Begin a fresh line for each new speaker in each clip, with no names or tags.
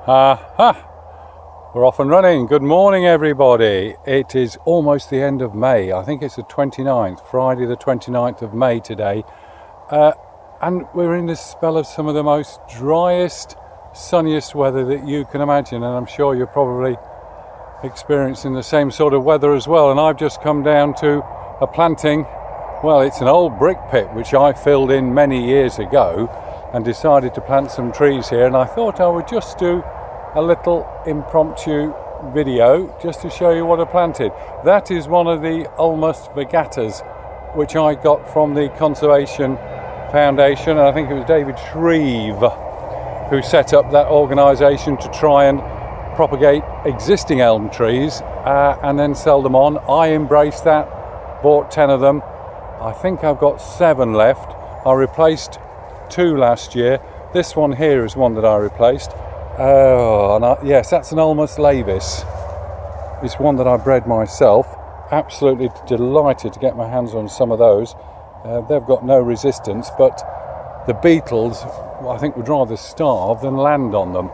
We're off and running. Good morning, everybody. It is almost the end of May. I think it's the 29th, Friday the 29th of May today. And we're in this spell of some of the most driest, sunniest weather that you can imagine. And I'm sure you're probably experiencing the same sort of weather as well. And I've just come down to a planting. Well, it's an old brick pit which I filled in many years ago and decided to plant some trees here. And I thought I would just do a little impromptu video just to show you what I planted. That is one of the ulmus virgatas which I got from the Conservation Foundation, and I think it was David Shreve who set up that organisation to try and propagate existing elm trees and then sell them on. I embraced that, bought 10 of them. I think I've got 7 left. I replaced 2 last year. This one here is one that I replaced. Yes, that's an ulmus Laevis. It's one that I bred myself. Absolutely delighted to get my hands on some of those. They've got no resistance, but the beetles, I think, would rather starve than land on them.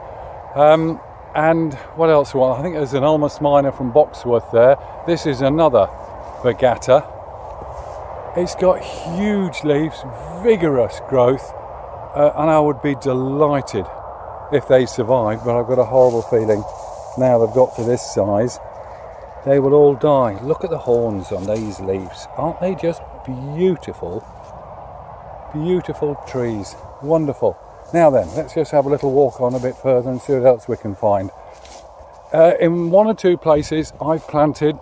And what else? Well, I think there's an ulmus minor from Boxworth there. This is another virgata. It's got huge leaves, vigorous growth, and I would be delighted if they survive, but I've got a horrible feeling now they've got to this size, they will all die. Look at the horns on these leaves. Aren't they just beautiful? Beautiful trees. Wonderful. Now then, let's just have a little walk on a bit further and see what else we can find. In 1 or 2 places I've planted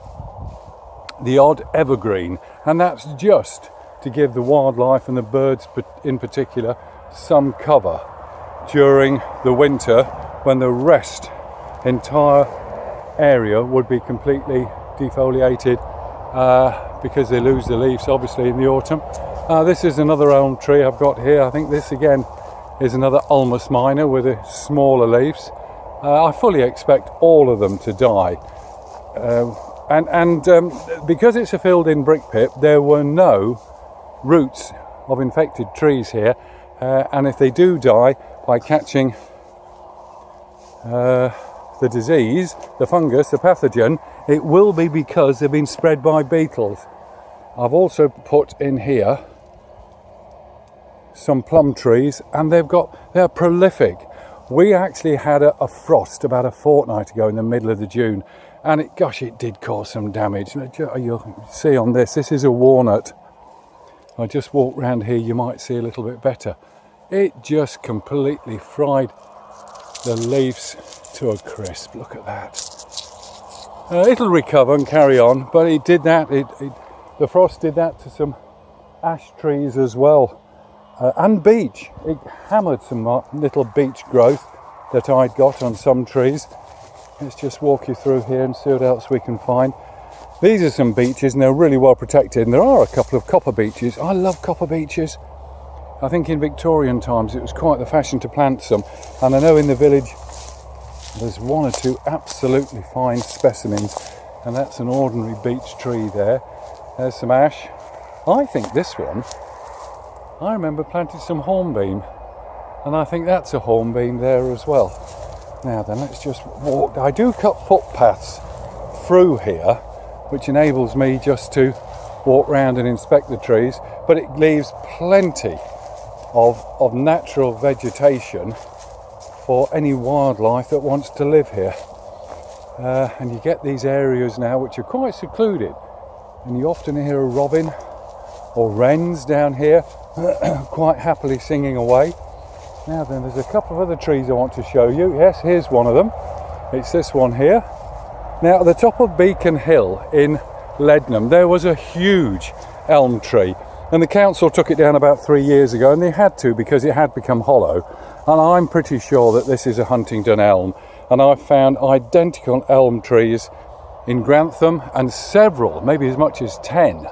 the odd evergreen, and that's just to give the wildlife and the birds in particular some cover during the winter when the entire area would be completely defoliated because they lose the leaves obviously in the autumn. This is another elm tree I've got here. I think this again is another ulmus minor with the smaller leaves. I fully expect all of them to die. Because it's a filled in brick pit, there were no roots of infected trees here, and if they do die by catching the disease, the fungus, the pathogen, it will be because they've been spread by beetles. I've also put in here some plum trees, and they're prolific. We actually had a frost about a fortnight ago in the middle of June, and it did cause some damage. You'll see on this is a walnut. I just walk round here, you might see a little bit better. It just completely fried the leaves to a crisp. Look at that. It'll recover and carry on, but it did that. The frost did that to some ash trees as well, and beech. It hammered some little beech growth that I'd got on some trees. Let's just walk you through here and see what else we can find. These are some beeches, and they're really well protected. And there are a couple of copper beeches. I love copper beeches. I think in Victorian times it was quite the fashion to plant some, and I know in the village there's 1 or 2 absolutely fine specimens, and that's an ordinary beech tree there. There's some ash. I think this one, I remember planting some hornbeam, and I think that's a hornbeam there as well. Now then, let's just walk. I do cut footpaths through here, which enables me just to walk round and inspect the trees, but it leaves plenty of natural vegetation for any wildlife that wants to live here. And you get these areas now which are quite secluded, and you often hear a robin or wrens down here quite happily singing away. Now then, there's a couple of other trees I want to show you. Yes, here's one of them. It's this one here. Now, at the top of Beacon Hill in Leadenham, there was a huge elm tree, and the council took it down about 3 years ago, and they had to because it had become hollow. And I'm pretty sure that this is a Huntingdon elm, and I've found identical elm trees in Grantham and several, maybe as much as 10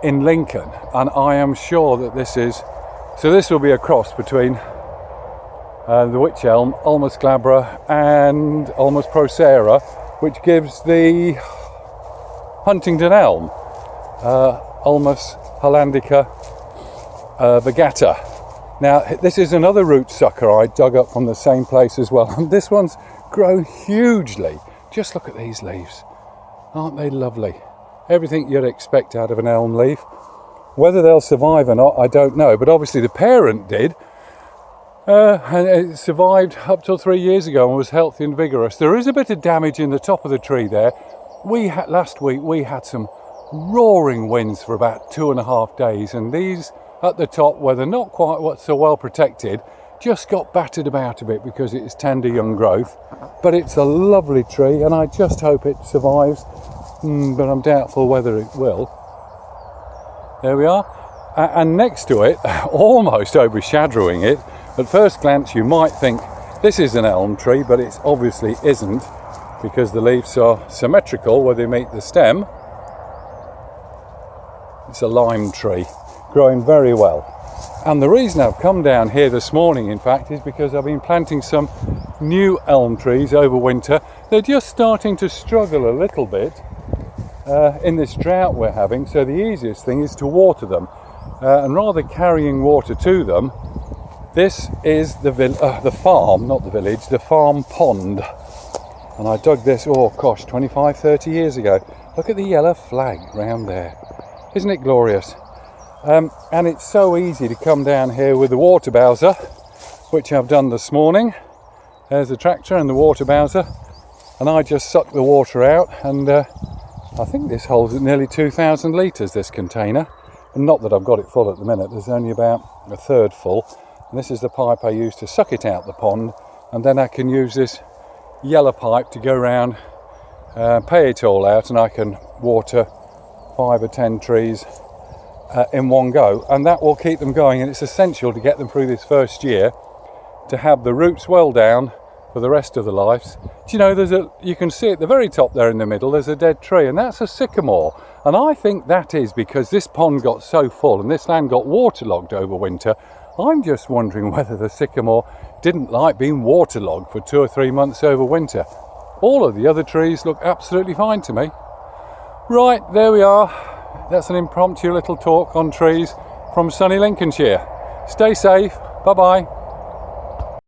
in Lincoln, and I am sure that this will be a cross between the wych elm, Ulmus glabra, and Ulmus procera, which gives the Huntingdon elm, Ulmus Hollandica virgata. Now this is another root sucker I dug up from the same place as well, and this one's grown hugely. Just look at these leaves, aren't they lovely? Everything you'd expect out of an elm leaf. Whether they'll survive or not, I don't know, but obviously the parent did, and it survived up till 3 years ago and was healthy and vigorous. There is a bit of damage in the top of the tree there. Last week we had some roaring winds for about 2.5 days, and these at the top, where they're not quite so well protected, just got battered about a bit because it's tender young growth. But it's a lovely tree, and I just hope it survives, but I'm doubtful whether it will. There we are. And next to it, almost overshadowing it, at first glance you might think this is an elm tree, but it obviously isn't, because the leaves are symmetrical where they meet the stem. It's a lime tree, growing very well. And the reason I've come down here this morning, in fact, is because I've been planting some new elm trees over winter. They're just starting to struggle a little bit in this drought we're having, so the easiest thing is to water them. And rather carrying water to them, this is the farm, not the village, the farm pond. And I dug this, 25-30 years ago. Look at the yellow flag round there. Isn't it glorious? And it's so easy to come down here with the water bowser, which I've done this morning. There's the tractor and the water bowser, and I just suck the water out, and I think this holds nearly 2,000 litres, this container. And not that I've got it full at the minute, there's only about a third full. And this is the pipe I use to suck it out the pond, and then I can use this yellow pipe to go round, pay it all out, and I can water 5 or 10 trees in one go, and that will keep them going. And it's essential to get them through this first year to have the roots well down for the rest of their lives. Do you know, you can see at the very top there in the middle, there's a dead tree, and that's a sycamore. And I think that is because this pond got so full and this land got waterlogged over winter. I'm just wondering whether the sycamore didn't like being waterlogged for 2 or 3 months over winter. All of the other trees look absolutely fine to me. Right, there we are. That's an impromptu little talk on trees from sunny Lincolnshire. Stay safe. Bye-bye.